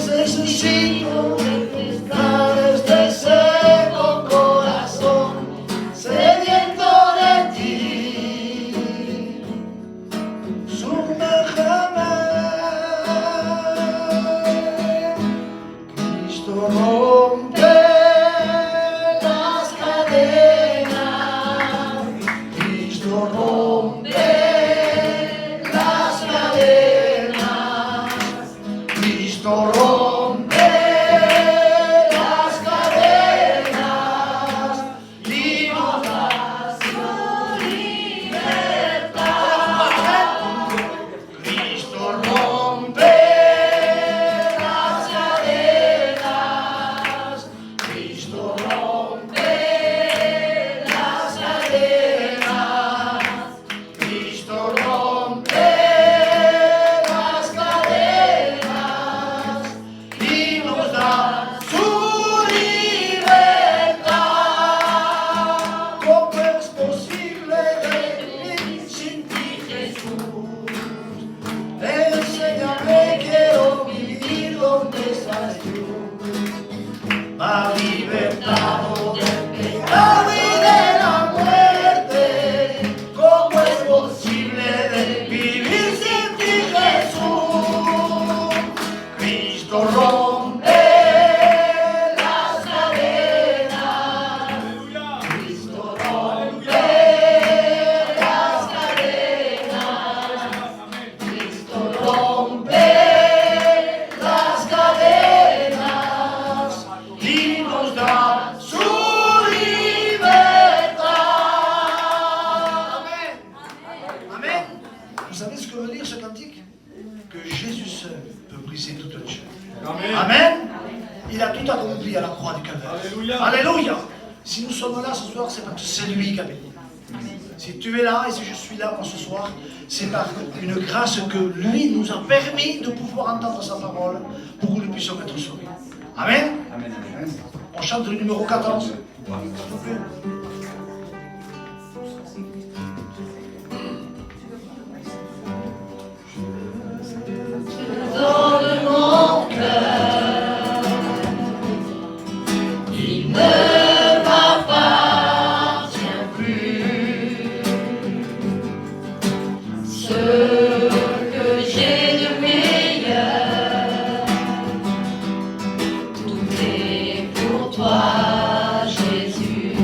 necesito estar este seco corazón sediento de ti. Sumérgeme, Cristo rompe las cadenas, Cristo rompe las cadenas, Cristo rompe las cadenas y nos da su libertad. Cristo rompe las cadenas, Cristo rompe las cadenas, Cristo rompe las cadenas y nos da su libertad. ¿Cómo es posible vivir sin ti, Jesús? Enséñame, quiero vivir donde estás tú. Ha libertado del pecado y de la muerte. ¿Cómo es posible de vivir sin ti, Jesús? Cristo rompe las cadenas, Cristo rompe las cadenas, Cristo rompe las cadenas y nos da su libertad. Amen. Amen. Vous savez ce que veut dire ce cantique? Que Jésus seul peut briser toute les chaînes. Amen. Il a tout accompli à la croix du Calvaire. Alléluia. Si nous sommes là ce soir, c'est parce que c'est lui qui a payé. Si tu es là et si je suis là pour ce soir, c'est par une grâce que lui nous a permis de pouvoir entendre sa parole pour que nous puissions être sauvés. Amen. On chante le numéro 14. S'il vous plaît. Donne mon cœur, il ne m'appartient plus. Ce que j'ai de meilleur, tout est pour toi, Jésus.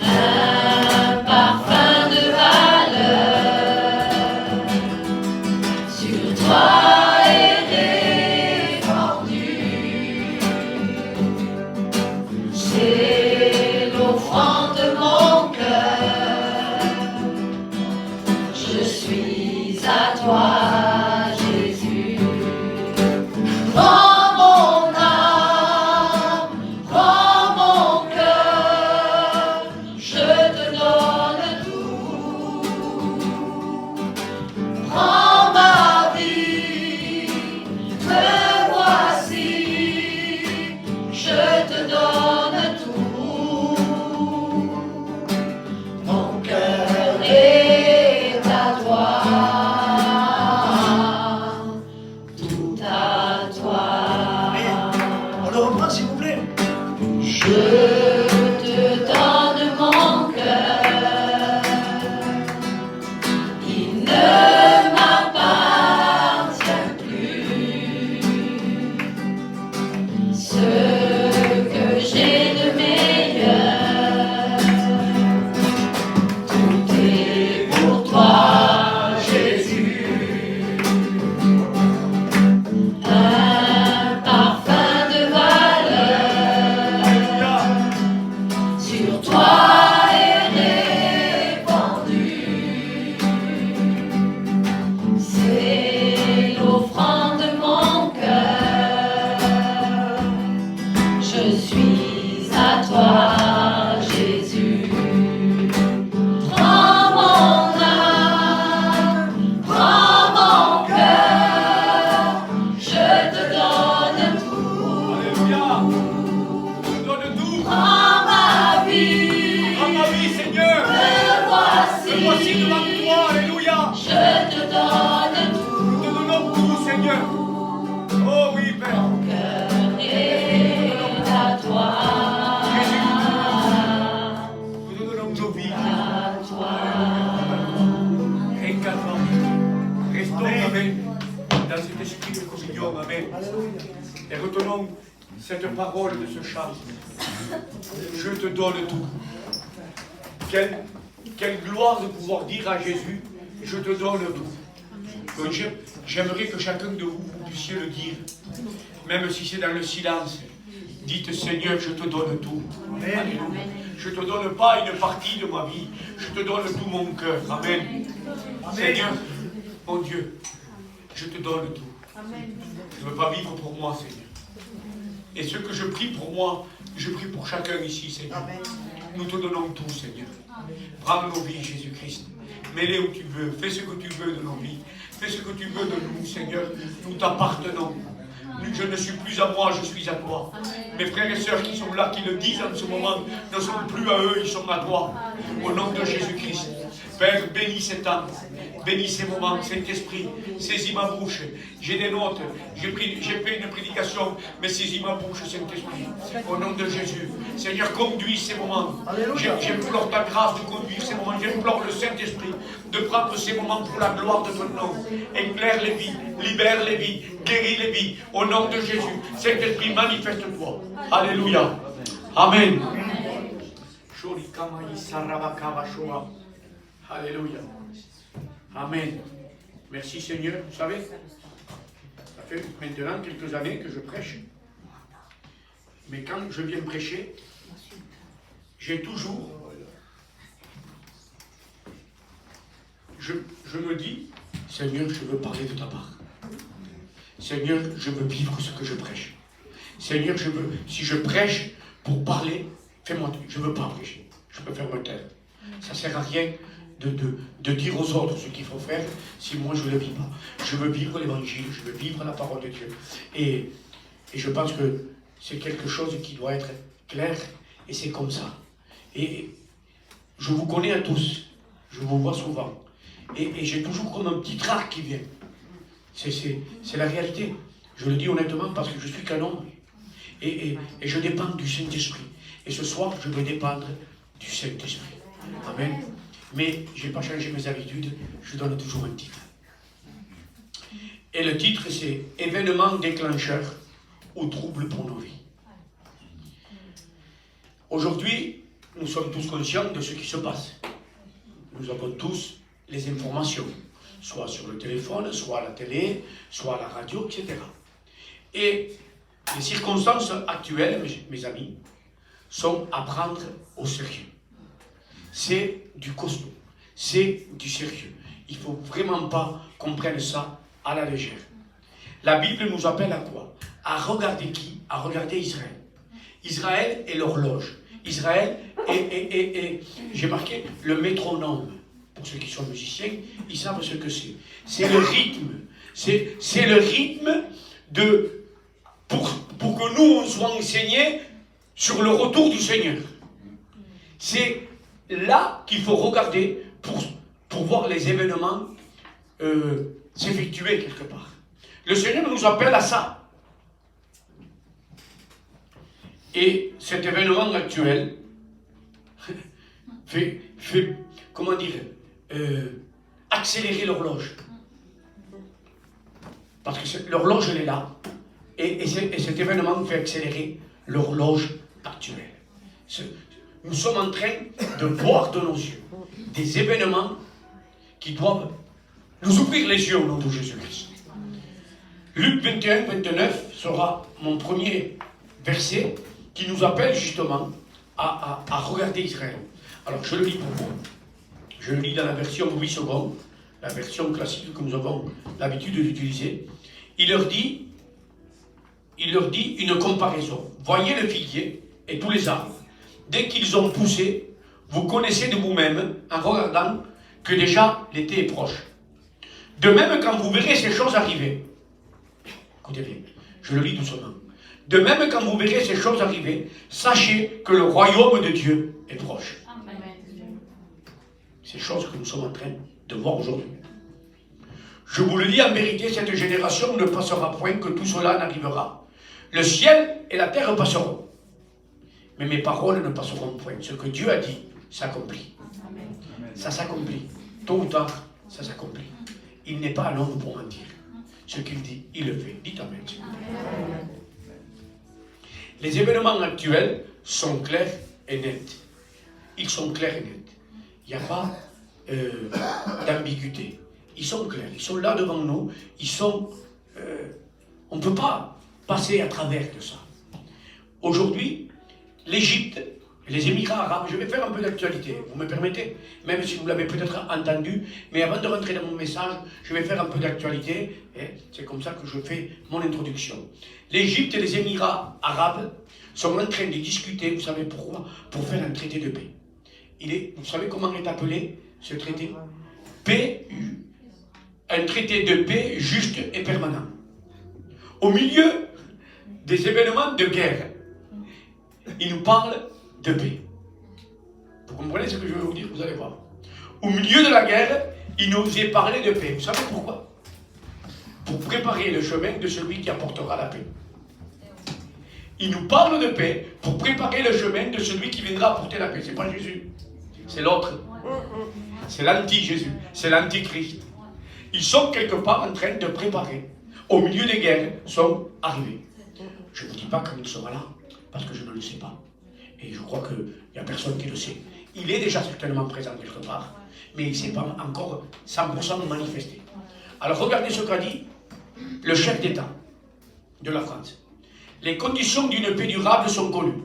Un parfum de valeur sur toi est répandu. C'est l'offrande de mon cœur. Je suis à toi, Jésus. Prends mon âme, prends mon cœur, je te donne tout. Prends ma vie, me voici, je te donne tout. Mon cœur est à toi, tout à toi. On le reprend s'il vous plaît. Je te donne mon cœur, il ne m'appartient plus. Ce que j'ai de meilleur, tout est pour toi, Jésus. Un parfum de valeur Alléluia. Oh oui, Père. Mon cœur est à toi. Nous te donnons nos vies. À toi. Incarnons. Restons, Amen, dans cet esprit de communion, Amen. Et retenons cette parole de ce chant. Je te donne tout. Quelle gloire de pouvoir dire à Jésus, je te donne tout. Donc j'aimerais que chacun de vous, vous puissiez le dire. Même si c'est dans le silence. Dites, Seigneur, je te donne tout. Alléluia. Je ne te donne pas une partie de ma vie. Je te donne tout mon cœur. Amen. Seigneur, mon Dieu, je te donne tout. Je ne veux pas vivre pour moi, Seigneur. Et ce que je prie pour moi, je prie pour chacun ici, Seigneur. Nous te donnons tout, Seigneur. Prends nos vies, Jésus-Christ. Mets-les où tu veux. Fais ce que tu veux de nos vies. Fais ce que tu veux de nous, Seigneur. Nous t'appartenons. Je ne suis plus à moi, je suis à toi. Mes frères et sœurs qui sont là, qui le disent en ce moment, ne sont plus à eux, ils sont à toi. Au nom de Jésus-Christ. Père, bénis cet âme. Bénis ces moments, Saint-Esprit. Saisis ma bouche. J'ai des notes. J'ai fait une prédication, mais saisis ma bouche, Saint-Esprit. Au nom de Jésus. Seigneur, conduis ces moments. J'implore ta grâce de conduire ces moments. J'implore le Saint-Esprit de prendre ces moments pour la gloire de ton nom. Éclaire les vies, libère les vies, guéris les vies. Au nom de Jésus. Saint-Esprit, manifeste-toi. Alléluia. Amen. Alléluia. Amen. Merci Seigneur. Vous savez, ça fait maintenant quelques années que je prêche. Mais quand je viens prêcher, j'ai toujours... Je me dis, Seigneur, je veux parler de ta part. Seigneur, je veux vivre ce que je prêche. Seigneur, si je prêche pour parler, fais-moi... Je ne veux pas prêcher. Je préfère me taire. Ça ne sert à rien de dire aux autres ce qu'il faut faire si moi je ne le vis pas. Je veux vivre l'évangile, je veux vivre la parole de Dieu. Et je pense que c'est quelque chose qui doit être clair et c'est comme ça. Et je vous connais à tous, je vous vois souvent. Et j'ai toujours comme un petit trac qui vient. C'est la réalité. Je le dis honnêtement parce que je suis qu'un homme. Et je dépends du Saint-Esprit. Et ce soir, je veux dépendre du Saint-Esprit. Amen. Mais je n'ai pas changé mes habitudes, je donne toujours un titre. Et le titre, c'est « Événement déclencheur ou trouble pour nos vies ». Aujourd'hui, nous sommes tous conscients de ce qui se passe. Nous avons tous les informations, soit sur le téléphone, soit à la télé, soit à la radio, etc. Et les circonstances actuelles, mes amis, sont à prendre au sérieux. C'est du costaud, c'est du sérieux. Il ne faut vraiment pas qu'on prenne ça à la légère. La Bible nous appelle à quoi? À regarder qui? À regarder Israël. Israël est l'horloge. Israël est j'ai marqué le métronome. Pour ceux qui sont musiciens, ils savent ce que c'est. C'est le rythme. C'est le rythme pour que nous, on soit enseignés sur le retour du Seigneur. C'est là qu'il faut regarder pour voir les événements s'effectuer quelque part. Le Seigneur nous appelle à ça. Et cet événement actuel fait comment dire, accélérer l'horloge. Parce que l'horloge, elle est là. Et cet événement fait accélérer l'horloge actuelle. Nous sommes en train de voir de nos yeux des événements qui doivent nous ouvrir les yeux au nom de Jésus-Christ. Luc 21, 29 sera mon premier verset qui nous appelle justement à regarder Israël. Alors je le lis pour vous. Je le lis dans la version 8 secondes, la version classique que nous avons l'habitude d'utiliser. Il leur dit une comparaison. Voyez le figuier et tous les arbres. Dès qu'ils ont poussé, vous connaissez de vous-même, en regardant, que déjà l'été est proche. De même, quand vous verrez ces choses arriver, écoutez bien, je le lis doucement. De même, quand vous verrez ces choses arriver, sachez que le royaume de Dieu est proche. Ces choses que nous sommes en train de voir aujourd'hui. Je vous le dis en vérité, cette génération ne passera point, que tout cela n'arrivera. Le ciel et la terre passeront, mais mes paroles ne passeront point. Ce que Dieu a dit s'accomplit. Ça s'accomplit. Tôt ou tard, ça s'accomplit. Il n'est pas à l'homme pour mentir. Ce qu'il dit, il le fait. Dites Amen. Les événements actuels sont clairs et nets. Ils sont clairs et nets. Il n'y a pas d'ambiguïté. Ils sont clairs. Ils sont là devant nous. Ils sont... on ne peut pas passer à travers de ça. Aujourd'hui, l'Égypte, les Émirats arabes, je vais faire un peu d'actualité, vous me permettez, même si vous l'avez peut-être entendu, mais avant de rentrer dans mon message, je vais faire un peu d'actualité, c'est comme ça que je fais mon introduction. L'Égypte et les Émirats arabes sont en train de discuter, vous savez pourquoi, pour faire un traité de paix. Vous savez comment est appelé ce traité? PU, un traité de paix juste et permanent. Au milieu des événements de guerre, il nous parle de paix. Vous comprenez ce que je veux vous dire? Vous allez voir. Au milieu de la guerre, il nous est parlé de paix. Vous savez pourquoi? Pour préparer le chemin de celui qui apportera la paix. Il nous parle de paix pour préparer le chemin de celui qui viendra apporter la paix. Ce n'est pas Jésus, c'est l'autre. C'est l'anti-Jésus, c'est l'antichrist. Ils sont quelque part en train de préparer. Au milieu des guerres, sont arrivés. Je ne vous dis pas quand il sera là, parce que je ne le sais pas. Et je crois qu'il n'y a personne qui le sait. Il est déjà certainement présent quelque part, mais il ne s'est pas encore 100% manifesté. Alors regardez ce qu'a dit le chef d'État de la France. Les conditions d'une paix durable sont connues.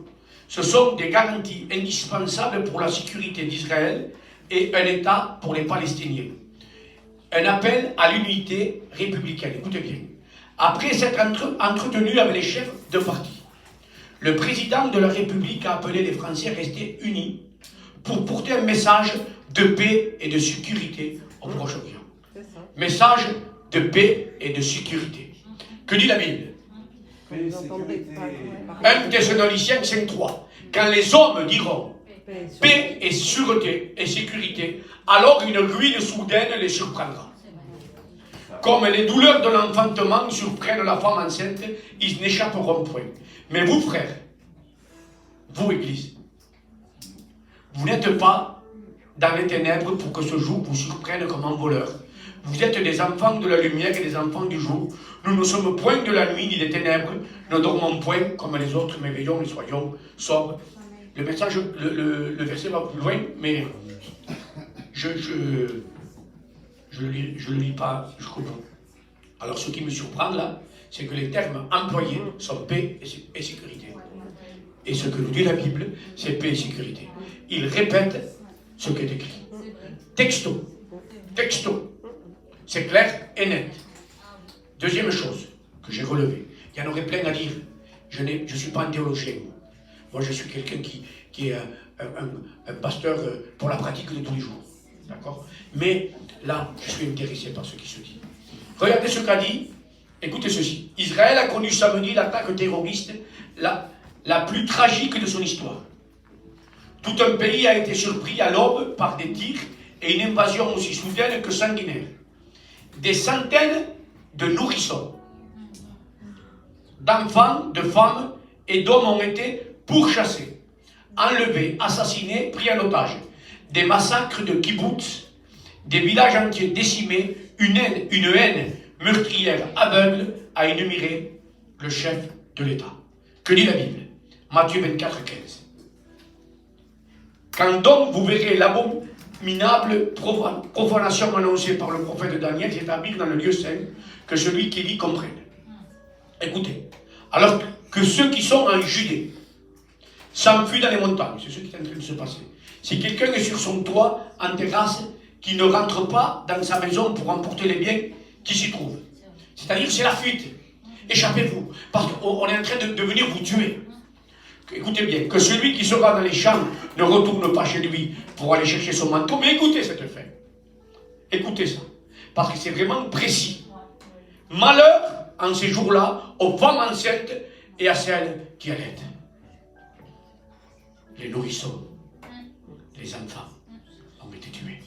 Ce sont des garanties indispensables pour la sécurité d'Israël et un État pour les Palestiniens. Un appel à l'unité républicaine. Écoutez bien. Après s'être entretenu avec les chefs de parti, le président de la République a appelé les Français à rester unis pour porter un message de paix et de sécurité au Proche-Orient. Message de paix et de sécurité. Que dit la Bible? 1 Thessaloniciens 5.3. Quand les hommes diront paix et sûreté et sécurité, alors une ruine soudaine les surprendra. Comme les douleurs de l'enfantement surprennent la femme enceinte, ils n'échapperont point. Mais vous, frères, vous, Église, vous n'êtes pas dans les ténèbres pour que ce jour vous surprenne comme un voleur. Vous êtes des enfants de la lumière et des enfants du jour. Nous ne sommes point de la nuit ni des ténèbres. Ne dormons point comme les autres, mais veillons et soyons sobres. Le message, le verset va plus loin, mais je le lis pas jusqu'au bout. Alors ce qui me surprend là, c'est que les termes employés sont paix et sécurité. Et ce que nous dit la Bible, c'est paix et sécurité. Il répète ce qui est écrit. Texto. Texto. C'est clair et net. Deuxième chose que j'ai relevée. Il y en aurait plein à dire. Je ne suis pas un théologien. Moi, je suis quelqu'un qui est un pasteur pour la pratique de tous les jours. D'accord? Mais là, je suis intéressé par ce qui se dit. Regardez ce qu'a dit. Écoutez ceci. Israël a connu samedi l'attaque terroriste la plus tragique de son histoire. Tout un pays a été surpris à l'aube par des tirs et une invasion aussi soudaine que sanguinaire. Des centaines de nourrissons, d'enfants, de femmes et d'hommes ont été pourchassés, enlevés, assassinés, pris en otage. Des massacres de kibbutz, des villages entiers décimés, une haine meurtrière aveugle a énuméré le chef de l'État. Que dit la Bible? Matthieu 24, 15. Quand donc vous verrez l'abominable profanation annoncée par le prophète Daniel s'établir dans le lieu saint, que celui qui lit comprenne. Écoutez, alors que ceux qui sont en Judée s'enfuient dans les montagnes, c'est ce qui est en train de se passer. Si quelqu'un est sur son toit, en terrasse, qui ne rentre pas dans sa maison pour emporter les biens qui s'y trouvent. C'est-à-dire c'est la fuite. Échappez-vous, parce qu'on est en train de venir vous tuer. Écoutez bien, que celui qui sera dans les champs ne retourne pas chez lui pour aller chercher son manteau, mais écoutez cette fin. Écoutez ça, parce que c'est vraiment précis. Malheur en ces jours-là aux femmes enceintes et à celles qui allaitent. Les nourrissons, les enfants ont été tués.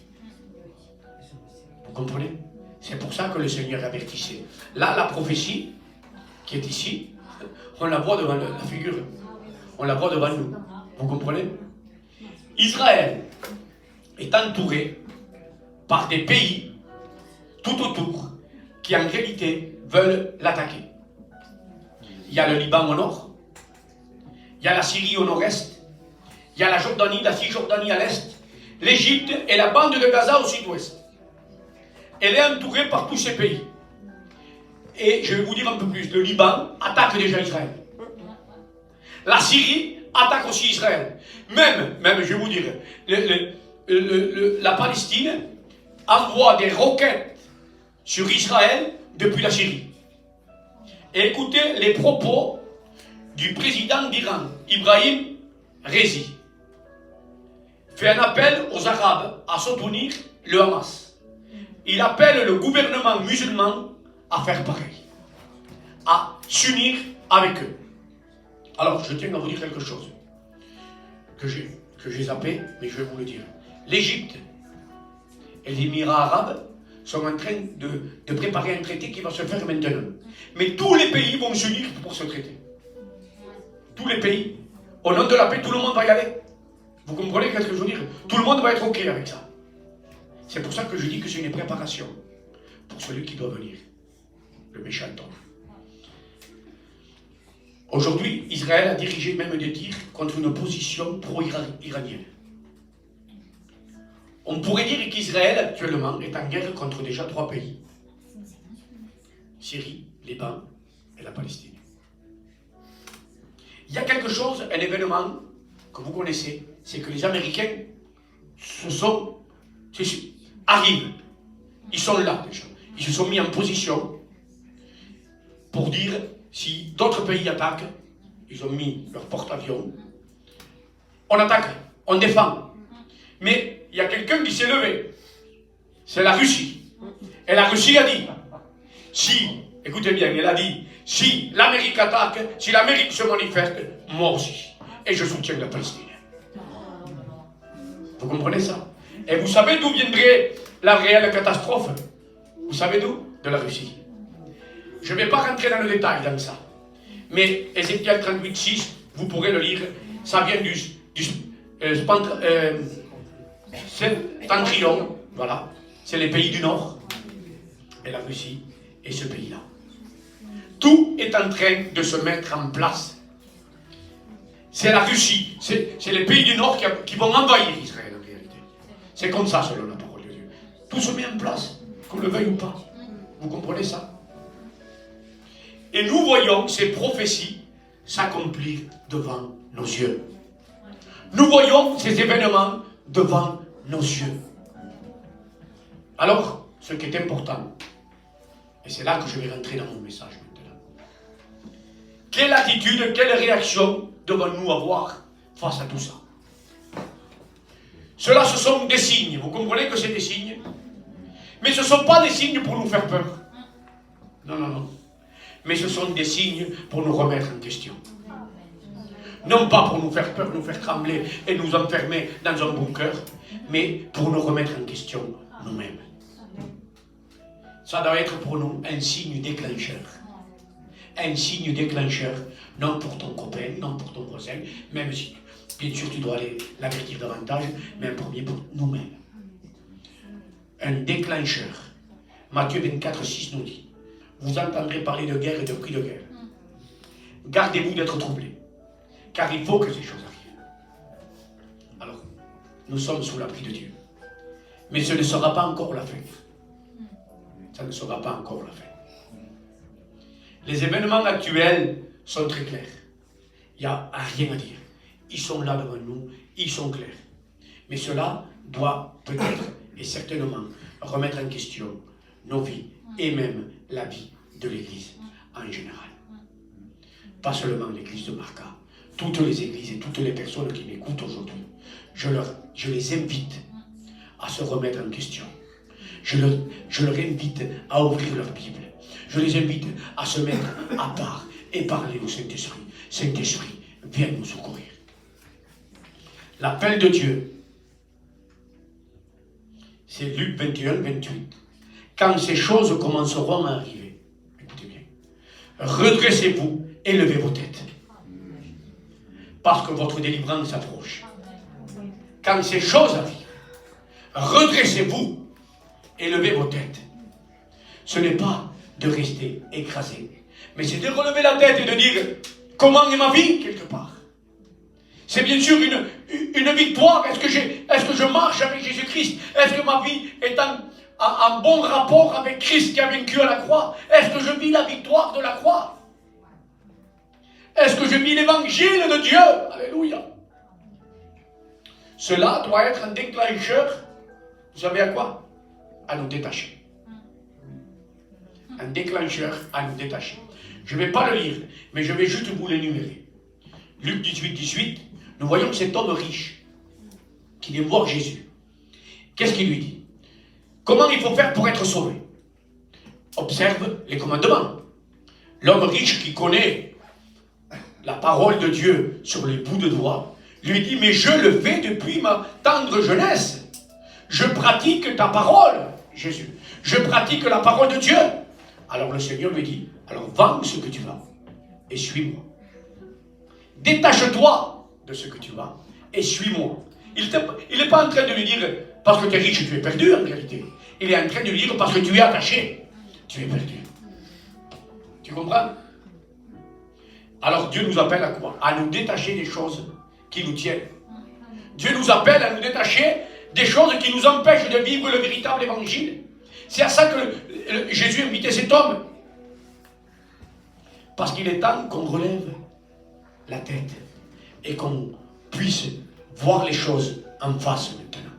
Vous comprenez? C'est pour ça que le Seigneur avertissait. Là, la prophétie qui est ici, on la voit devant la figure. On la voit devant nous. Vous comprenez? Israël est entouré par des pays tout autour qui en réalité veulent l'attaquer. Il y a le Liban au nord, il y a la Syrie au nord-est, il y a la Jordanie, la Cisjordanie à l'est, l'Égypte et la bande de Gaza au sud-ouest. Elle est entourée par tous ces pays. Et je vais vous dire un peu plus, le Liban attaque déjà Israël. La Syrie attaque aussi Israël. Même je vais vous dire, la Palestine envoie des roquettes sur Israël depuis la Syrie. Et écoutez les propos du président d'Iran, Ibrahim Raisi. Fait un appel aux Arabes à soutenir le Hamas. Il appelle le gouvernement musulman à faire pareil, à s'unir avec eux. Alors, je tiens à vous dire quelque chose que j'ai zappé, mais je vais vous le dire. L'Égypte et les Émirats arabes sont en train de préparer un traité qui va se faire maintenant. Mais tous les pays vont s'unir pour ce traité. Tous les pays. Au nom de la paix, tout le monde va y aller. Vous comprenez ce que je veux dire? Tout le monde va être OK avec ça. C'est pour ça que je dis que c'est une préparation pour celui qui doit venir. Le méchant homme. Aujourd'hui, Israël a dirigé même des tirs contre une opposition pro-iranienne. On pourrait dire qu'Israël actuellement est en guerre contre déjà 3 pays. Syrie, Liban et la Palestine. Il y a quelque chose, un événement que vous connaissez, c'est que les Américains arrivent. Ils sont là déjà. Ils se sont mis en position pour dire, si d'autres pays attaquent, ils ont mis leur porte-avions, on attaque, on défend. Mais il y a quelqu'un qui s'est levé. C'est la Russie. Et la Russie a dit, écoutez bien, elle a dit, si l'Amérique attaque, si l'Amérique se manifeste, moi aussi. Et je soutiens la Palestine. Vous comprenez ça? Et vous savez d'où viendrait la réelle catastrophe? Vous savez d'où? De la Russie. Je ne vais pas rentrer dans le détail dans ça. Mais Ézéchiel 38,6, vous pourrez le lire, ça vient du Septentrion, voilà, c'est les pays du Nord, et la Russie, et ce pays-là. Tout est en train de se mettre en place. C'est la Russie, c'est les pays du Nord qui vont envahir Israël en réalité. C'est comme ça selon la parole de Dieu. Tout se met en place, qu'on le veuille ou pas. Vous comprenez ça? Et nous voyons ces prophéties s'accomplir devant nos yeux. Nous voyons ces événements devant nos yeux. Alors, ce qui est important, et c'est là que je vais rentrer dans mon message maintenant. Quelle attitude, quelle réaction devons-nous avoir face à tout ça? Cela, ce sont des signes. Vous comprenez que c'est des signes? Mais ce ne sont pas des signes pour nous faire peur. Non, non, non. Mais ce sont des signes pour nous remettre en question. Non pas pour nous faire peur, nous faire trembler et nous enfermer dans un bunker, mais pour nous remettre en question nous-mêmes. Ça doit être pour nous un signe déclencheur. Un signe déclencheur, non pour ton copain, non pour ton voisin, même si, bien sûr, tu dois aller l'avertir davantage, mais un premier pour nous-mêmes. Un déclencheur. Matthieu 24,6 nous dit, vous entendrez parler de guerre et de cris de guerre. Gardez-vous d'être troublés, car il faut que ces choses arrivent. Alors, nous sommes sous l'abri de Dieu. Mais ce ne sera pas encore la fin. Ça ne sera pas encore la fin. Les événements actuels sont très clairs. Il n'y a rien à dire. Ils sont là devant nous, ils sont clairs. Mais cela doit peut-être et certainement remettre en question nos vies et même la vie de l'Église en général. Pas seulement l'Église de Marca, toutes les églises et toutes les personnes qui m'écoutent aujourd'hui, je les invite à se remettre en question. Je leur invite à ouvrir leur Bible. Je les invite à se mettre à part et parler au Saint-Esprit. Saint-Esprit, viens nous secourir. L'appel de Dieu, c'est Luc 21, 28. quand ces choses commenceront à arriver. Écoutez bien. Redressez-vous et levez vos têtes. Parce que votre délivrance approche. Quand ces choses arrivent, redressez-vous et levez vos têtes. Ce n'est pas de rester écrasé, mais c'est de relever la tête et de dire comment est ma vie quelque part. C'est bien sûr une victoire. Est-ce que je marche avec Jésus-Christ? Est-ce que ma vie est en bon rapport avec Christ qui a vaincu à la croix? Est-ce que je vis la victoire de la croix? Est-ce que je vis l'évangile de Dieu? Alléluia. Cela doit être un déclencheur. Vous savez à quoi? À nous détacher. Un déclencheur à nous détacher. Je ne vais pas le lire, mais je vais juste vous l'énumérer. Luc 18, 18, nous voyons cet homme riche qui vient voir Jésus. Qu'est-ce qu'il lui dit? Comment il faut faire pour être sauvé? Observe les commandements. L'homme riche qui connaît la parole de Dieu sur les bouts de doigts lui dit, mais je le fais depuis ma tendre jeunesse. Je pratique ta parole, Jésus. Je pratique la parole de Dieu. Alors le Seigneur lui dit, alors vends ce que tu as et suis-moi. Détache-toi de ce que tu as et suis-moi. Il n'est pas en train de lui dire, parce que tu es riche, tu es perdu en réalité. Il est en train de lui dire, parce que tu es attaché, tu es perdu. Tu comprends? Alors Dieu nous appelle à quoi? À nous détacher des choses qui nous tiennent. Dieu nous appelle à nous détacher des choses qui nous empêchent de vivre le véritable évangile. C'est à ça que Jésus invitait cet homme. Parce qu'il est temps qu'on relève la tête et qu'on puisse voir les choses en face maintenant.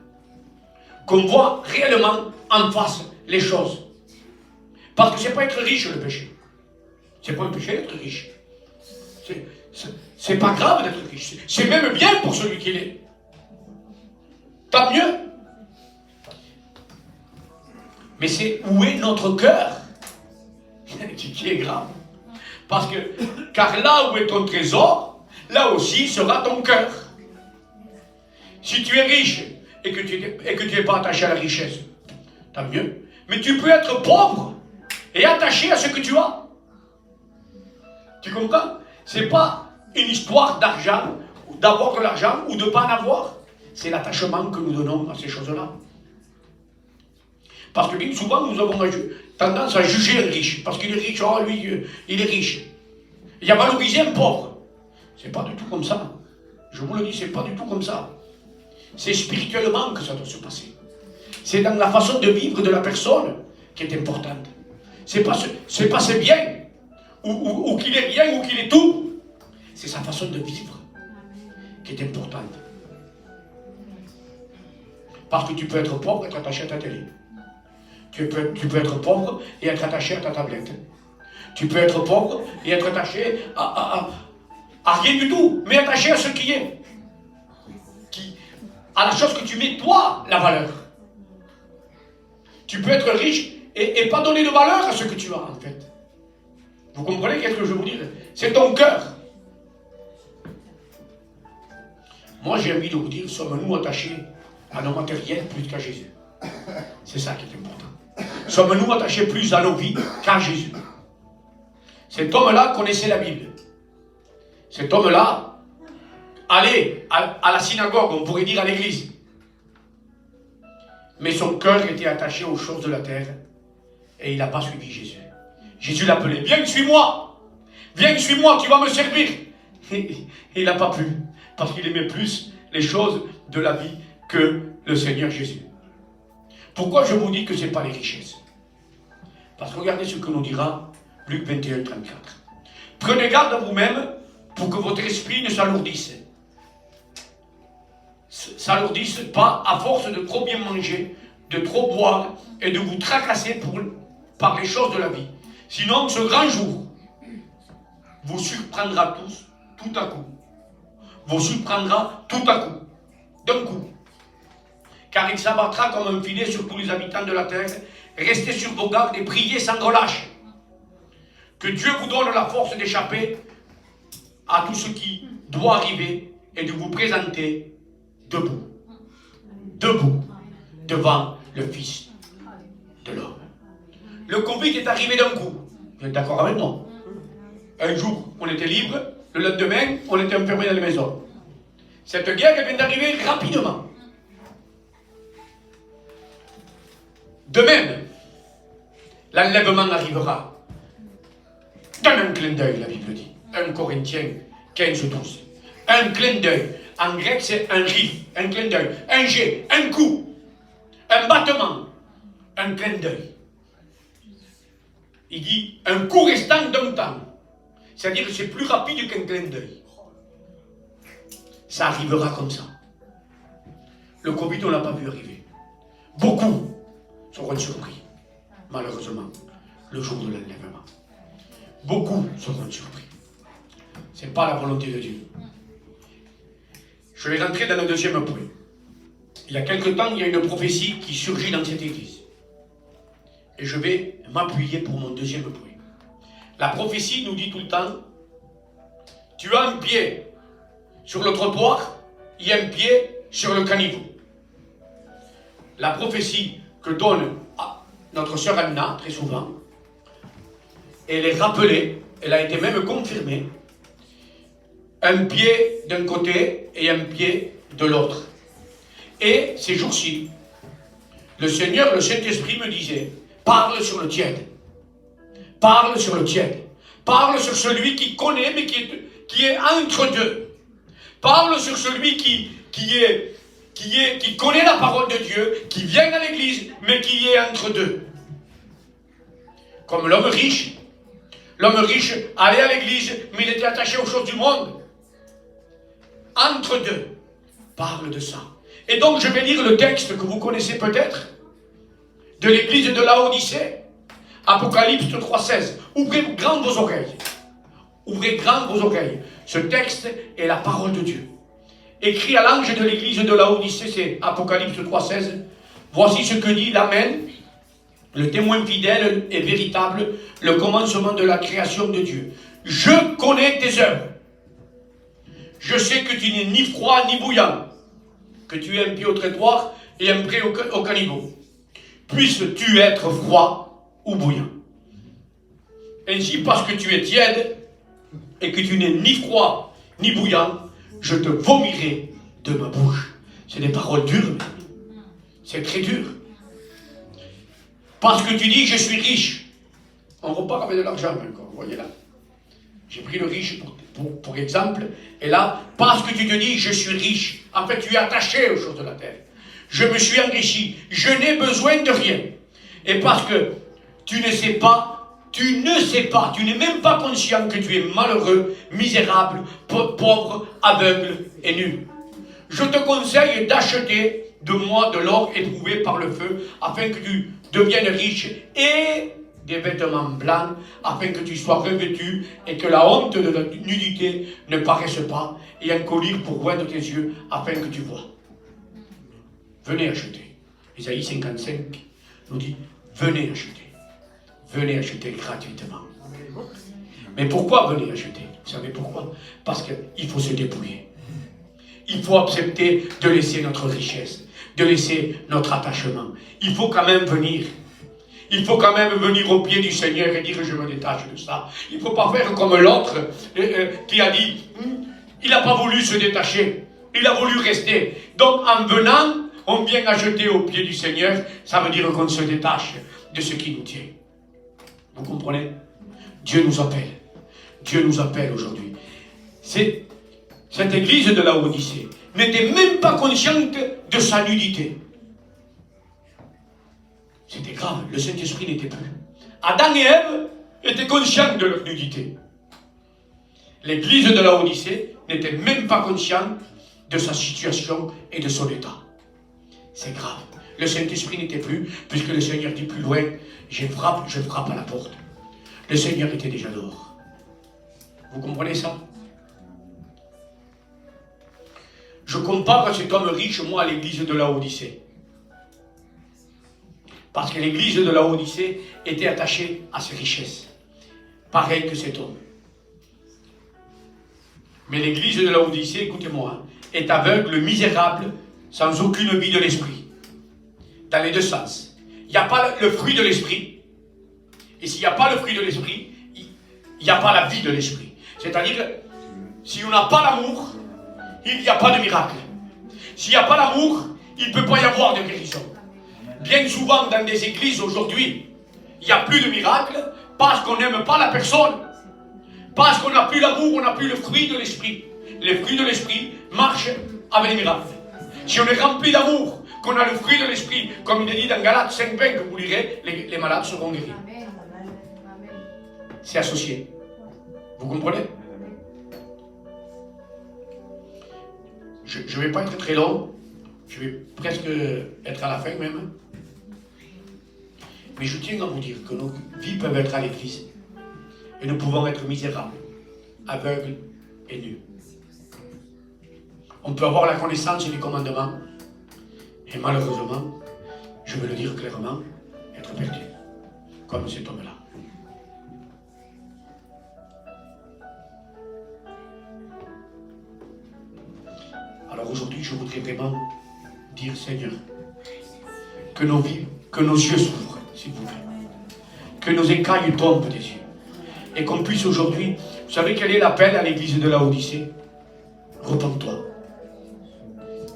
Qu'on voit réellement en face les choses. Parce que c'est pas être riche le péché. C'est pas un péché d'être riche. C'est pas grave d'être riche. C'est même bien pour celui qui l'est. Tant mieux. Mais c'est où est notre cœur qui est grave. Parce que, car là où est ton trésor, là aussi sera ton cœur. Si tu es riche et que tu n'es pas attaché à la richesse, tant mieux. Mais tu peux être pauvre et attaché à ce que tu as. Tu comprends? C'est pas une histoire d'argent, d'avoir de l'argent ou de ne pas en avoir. C'est l'attachement que nous donnons à ces choses-là. Parce que bien souvent, nous avons tendance à juger un riche. Parce qu'il est riche, oh lui, il est riche. Il a valorisé un pauvre. C'est pas du tout comme ça. Je vous le dis, c'est pas du tout comme ça. C'est spirituellement que ça doit se passer. C'est dans la façon de vivre de la personne qui est importante. C'est pas ses biens, ou qu'il est rien, ou qu'il est tout. C'est sa façon de vivre qui est importante. Parce que tu peux être pauvre et être attaché à ta télé. Tu peux être pauvre et être attaché à ta tablette. Tu peux être pauvre et être attaché à rien du tout, mais attaché à ce qui est. À la chose que tu mets, toi, la valeur. Tu peux être riche et pas donner de valeur à ce que tu as, en fait. Vous comprenez qu'est-ce que je veux vous dire? C'est ton cœur. Moi, j'ai envie de vous dire, sommes-nous attachés à nos matériels plus qu'à Jésus? C'est ça qui est important. Sommes-nous attachés plus à nos vies qu'à Jésus? Cet homme-là connaissait la Bible. Cet homme-là allait à la synagogue, on pourrait dire à l'église. Mais son cœur était attaché aux choses de la terre et il n'a pas suivi Jésus. Jésus l'appelait, viens, suis-moi. Viens, suis-moi, tu vas me servir. Et il n'a pas pu, parce qu'il aimait plus les choses de la vie que le Seigneur Jésus. Pourquoi je vous dis que ce n'est pas les richesses? Parce que regardez ce que nous dira Luc 21, 34. Prenez garde à vous-même pour que votre esprit ne s'alourdisse. S'alourdisse pas à force de trop bien manger, de trop boire et de vous tracasser par les choses de la vie. Sinon, ce grand jour vous surprendra tous, tout à coup. Vous surprendra tout à coup, d'un coup. Car il s'abattra comme un filet sur tous les habitants de la terre. Restez sur vos gardes et priez sans relâche. Que Dieu vous donne la force d'échapper à tout ce qui doit arriver et de vous présenter debout. Debout devant le Fils de l'homme. Le Covid est arrivé d'un coup. Vous êtes d'accord avec moi? Un jour, on était libre. Le lendemain, on était enfermé dans les maisons. Cette guerre elle vient d'arriver rapidement. De même, l'enlèvement arrivera dans un clin d'œil, la Bible dit. 1 Corinthiens 15, 12. Un clin d'œil. En grec, c'est un rif, un clin d'œil, un jet, un coup, un battement, un clin d'œil. Il dit un coup restant d'un temps. C'est-à-dire que c'est plus rapide qu'un clin d'œil. Ça arrivera comme ça. Le Covid, on ne l'a pas vu arriver. Beaucoup seront surpris, malheureusement, le jour de l'enlèvement. Beaucoup seront surpris. Ce n'est pas la volonté de Dieu. Je vais rentrer dans le deuxième point. Il y a quelque temps, il y a une prophétie qui surgit dans cette église. Et je vais m'appuyer pour mon deuxième point. La prophétie nous dit tout le temps, tu as un pied sur le trottoir, il y a un pied sur le caniveau. La prophétie que donne notre sœur Anna, très souvent, elle est rappelée, elle a été même confirmée, un pied d'un côté et un pied de l'autre. Et ces jours-ci, le Seigneur, le Saint-Esprit me disait, parle sur le tiède. Parle sur le tiède. Parle sur celui qui connaît mais qui est entre deux. Parle sur celui qui connaît la parole de Dieu, qui vient à l'église mais qui est entre deux. Comme l'homme riche. L'homme riche allait à l'église mais il était attaché aux choses du monde. Entre deux. Parle de ça. Et donc je vais lire le texte que vous connaissez peut-être de l'église de Laodicée. Apocalypse 3,16. Ouvrez grand vos oreilles. Ouvrez grand vos oreilles. Ce texte est la parole de Dieu. Écrit à l'ange de l'église de Laodicée, c'est Apocalypse 3,16. Voici ce que dit l'Amen, le témoin fidèle et véritable, le commencement de la création de Dieu. Je connais tes œuvres. Je sais que tu n'es ni froid ni bouillant, que tu es un pied au trottoir et un pied au caniveau. Puisses-tu être froid ou bouillant. Ainsi, parce que tu es tiède et que tu n'es ni froid ni bouillant, je te vomirai de ma bouche. C'est des paroles dures. C'est très dur. Parce que tu dis, je suis riche. On repart avec de l'argent encore, vous voyez là. J'ai pris le riche pour exemple. Et là, parce que tu te dis, je suis riche. En fait, tu es attaché aux choses de la terre. Je me suis enrichi. Je n'ai besoin de rien. Et parce que tu ne sais pas, tu n'es même pas conscient que tu es malheureux, misérable, pauvre, aveugle et nul. Je te conseille d'acheter de moi de l'or éprouvé par le feu, afin que tu deviennes riche, et des vêtements blancs, afin que tu sois revêtu, et que la honte de la nudité ne paraisse pas, et un collier pour oindre tes yeux, afin que tu vois. Venez acheter. Isaïe 55 nous dit, venez acheter. Venez acheter gratuitement. Mais pourquoi venez acheter? Vous savez pourquoi? Parce qu'il faut se dépouiller. Il faut accepter de laisser notre richesse, de laisser notre attachement. Il faut quand même venir. Il faut quand même venir au pied du Seigneur et dire je me détache de ça. Il ne faut pas faire comme l'autre qui a dit il n'a pas voulu se détacher. Il a voulu rester. Donc en venant, on vient acheter au pied du Seigneur. Ça veut dire qu'on se détache de ce qui nous tient. Vous comprenez? Dieu nous appelle. Dieu nous appelle aujourd'hui. Cette église de Laodicée n'était même pas consciente de sa nudité. C'était grave, le Saint-Esprit n'était plus. Adam et Ève étaient conscients de leur nudité. L'église de Laodicée n'était même pas consciente de sa situation et de son état. C'est grave. Le Saint-Esprit n'était plus, puisque le Seigneur dit plus loin, je frappe à la porte. Le Seigneur était déjà dehors. Vous comprenez ça? Je compare cet homme riche, moi, à l'église de Laodicée. Parce que l'église de Laodicée était attachée à ses richesses. Pareil que cet homme. Mais l'église de Laodicée, écoutez-moi, est aveugle, misérable, sans aucune vie de l'esprit. Dans les deux sens. Il n'y a pas le fruit de l'esprit. Et s'il n'y a pas le fruit de l'esprit, il n'y a pas la vie de l'esprit. C'est-à-dire, si on n'a pas l'amour, il n'y a pas de miracle. S'il n'y a pas l'amour, il ne peut pas y avoir de guérison. Bien souvent dans des églises aujourd'hui, il n'y a plus de miracle parce qu'on n'aime pas la personne. Parce qu'on n'a plus l'amour, on n'a plus le fruit de l'esprit. Les fruits de l'esprit marchent avec les miracles. Si on est rempli d'amour, qu'on a le fruit de l'esprit, comme il est dit dans Galates 5:20, que vous lirez, les malades seront guéris. C'est associé. Vous comprenez? Je ne vais pas être très long. Je vais presque être à la fin même. Mais je tiens à vous dire que nos vies peuvent être à l'église. Et nous pouvons être misérables, aveugles et nus. On peut avoir la connaissance des commandements. Et malheureusement, je veux le dire clairement, être perdu. Comme cet homme-là. Alors aujourd'hui, je voudrais vraiment dire, Seigneur, que nos vies, que nos yeux s'ouvrent, s'il vous plaît. Que nos écailles tombent des yeux. Et qu'on puisse aujourd'hui, vous savez quel est l'appel à l'église de Laodicée? Repens-toi.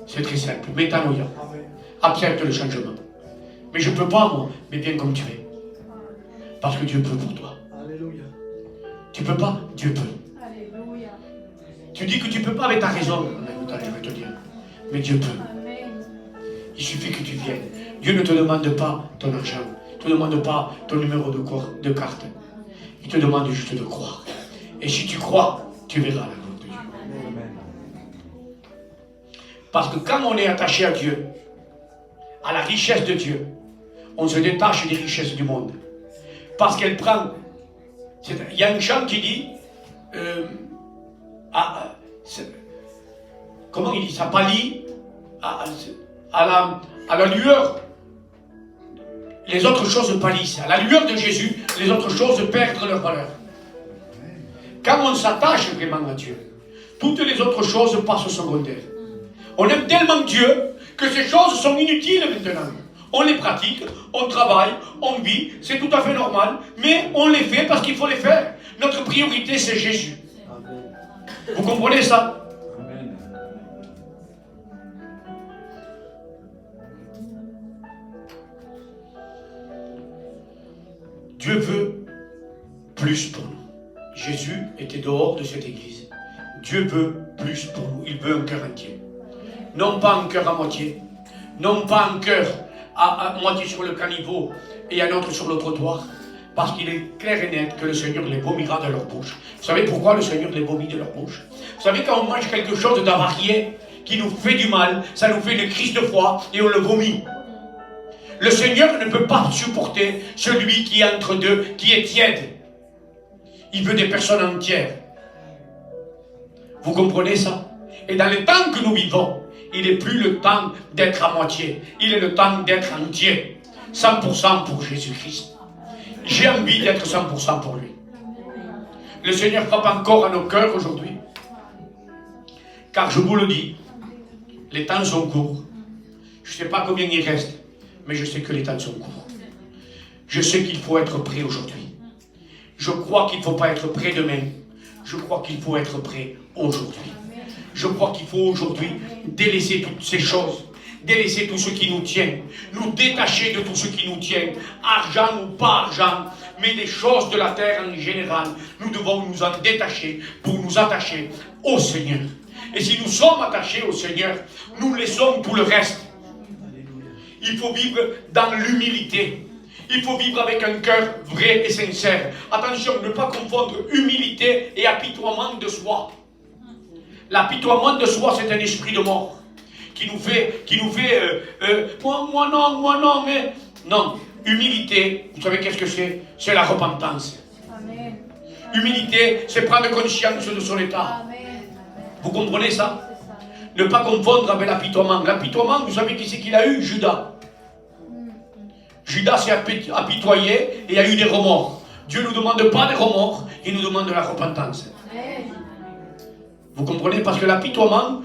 C'est très simple. Métanoïa. Accepte le changement. Mais je ne peux pas, moi, mais bien comme tu es. Parce que Dieu peut pour toi. Alléluia. Tu ne peux pas, Dieu peut. Alléluia. Tu dis que tu ne peux pas avec ta raison. Je vais te dire. Mais Dieu peut. Amen. Il suffit que tu viennes. Dieu ne te demande pas ton argent. Il ne te demande pas ton numéro de carte. Il te demande juste de croire. Et si tu crois, tu verras la gloire de Dieu. Amen. Parce que quand on est attaché à Dieu, à la richesse de Dieu, on se détache des richesses du monde. Parce qu'elle prend... Il y a un chant qui dit... comment il dit? Ça pâlit à la lueur. Les autres choses pâlissent. À la lueur de Jésus, les autres choses perdent leur valeur. Quand on s'attache vraiment à Dieu, toutes les autres choses passent au secondaire. On aime tellement Dieu que ces choses sont inutiles maintenant. On les pratique, on travaille, on vit, c'est tout à fait normal, mais on les fait parce qu'il faut les faire. Notre priorité, c'est Jésus. Vous comprenez ça? Dieu veut plus pour nous. Jésus était dehors de cette église. Dieu veut plus pour nous. Il veut un cœur entier. Non pas un cœur à moitié. Non pas un cœur à moitié sur le caniveau et un autre sur le trottoir. Parce qu'il est clair et net que le Seigneur les vomira de leur bouche. Vous savez pourquoi le Seigneur les vomit de leur bouche? Vous savez, quand on mange quelque chose d'avarié qui nous fait du mal, ça nous fait une crise de froid et on le vomit. Le Seigneur ne peut pas supporter celui qui est entre deux, qui est tiède. Il veut des personnes entières. Vous comprenez ça? Et dans les temps que nous vivons, il n'est plus le temps d'être à moitié. Il est le temps d'être entier. 100% pour Jésus-Christ. J'ai envie d'être 100% pour lui. Le Seigneur frappe encore à nos cœurs aujourd'hui. Car je vous le dis, les temps sont courts. Je ne sais pas combien il reste. Mais je sais que les temps sont courts. Je sais qu'il faut être prêt aujourd'hui. Je crois qu'il ne faut pas être prêt demain. Je crois qu'il faut être prêt aujourd'hui. Je crois qu'il faut aujourd'hui délaisser toutes ces choses. Délaisser tout ce qui nous tient. Nous détacher de tout ce qui nous tient. Argent ou pas argent. Mais les choses de la terre en général. Nous devons nous en détacher pour nous attacher au Seigneur. Et si nous sommes attachés au Seigneur, nous laissons tout le reste. Il faut vivre dans l'humilité. Il faut vivre avec un cœur vrai et sincère. Attention, ne pas confondre humilité et apitoiement de soi. L'apitoiement de soi, c'est un esprit de mort qui nous fait moi non, mais non. Humilité, vous savez qu'est-ce que c'est? C'est la repentance. Amen. Humilité, c'est prendre conscience de son état. Amen. Vous comprenez ça? Ne pas confondre avec l'apitoiement. L'apitoiement, vous savez qui c'est qu'il a eu? Judas. Judas s'est apitoyé et il a eu des remords. Dieu ne nous demande pas des remords, il nous demande de la repentance. Amen. Vous comprenez? Parce que l'apitoiement,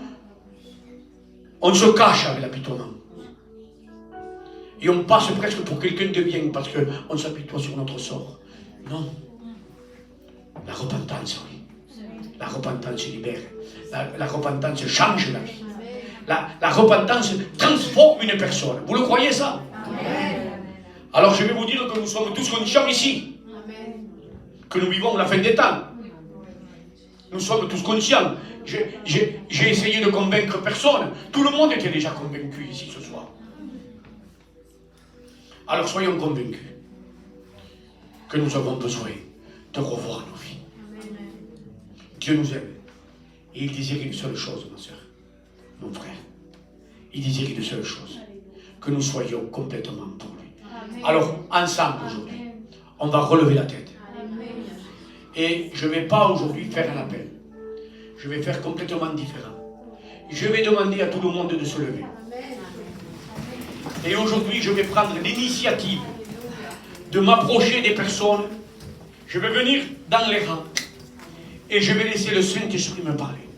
on se cache avec l'apitoiement. Et on passe presque pour quelqu'un de bien parce qu'on s'apitoie sur notre sort. Non. La repentance, oui. La repentance libère. La repentance change la vie. La repentance transforme une personne. Vous le croyez ça? Alors je vais vous dire que nous sommes tous conscients ici. Que nous vivons la fin des temps. Nous sommes tous conscients. J'ai essayé de convaincre personne. Tout le monde était déjà convaincu ici ce soir. Alors soyons convaincus que nous avons besoin de revoir nos vies. Dieu nous aime. Et il désire une seule chose, ma soeur, mon frère. Il désire une seule chose. Que nous soyons complètement pour lui. Alors, ensemble aujourd'hui, on va relever la tête. Et je ne vais pas aujourd'hui faire un appel. Je vais faire complètement différent. Je vais demander à tout le monde de se lever. Et aujourd'hui, je vais prendre l'initiative de m'approcher des personnes. Je vais venir dans les rangs. Et je vais laisser le Saint-Esprit me parler.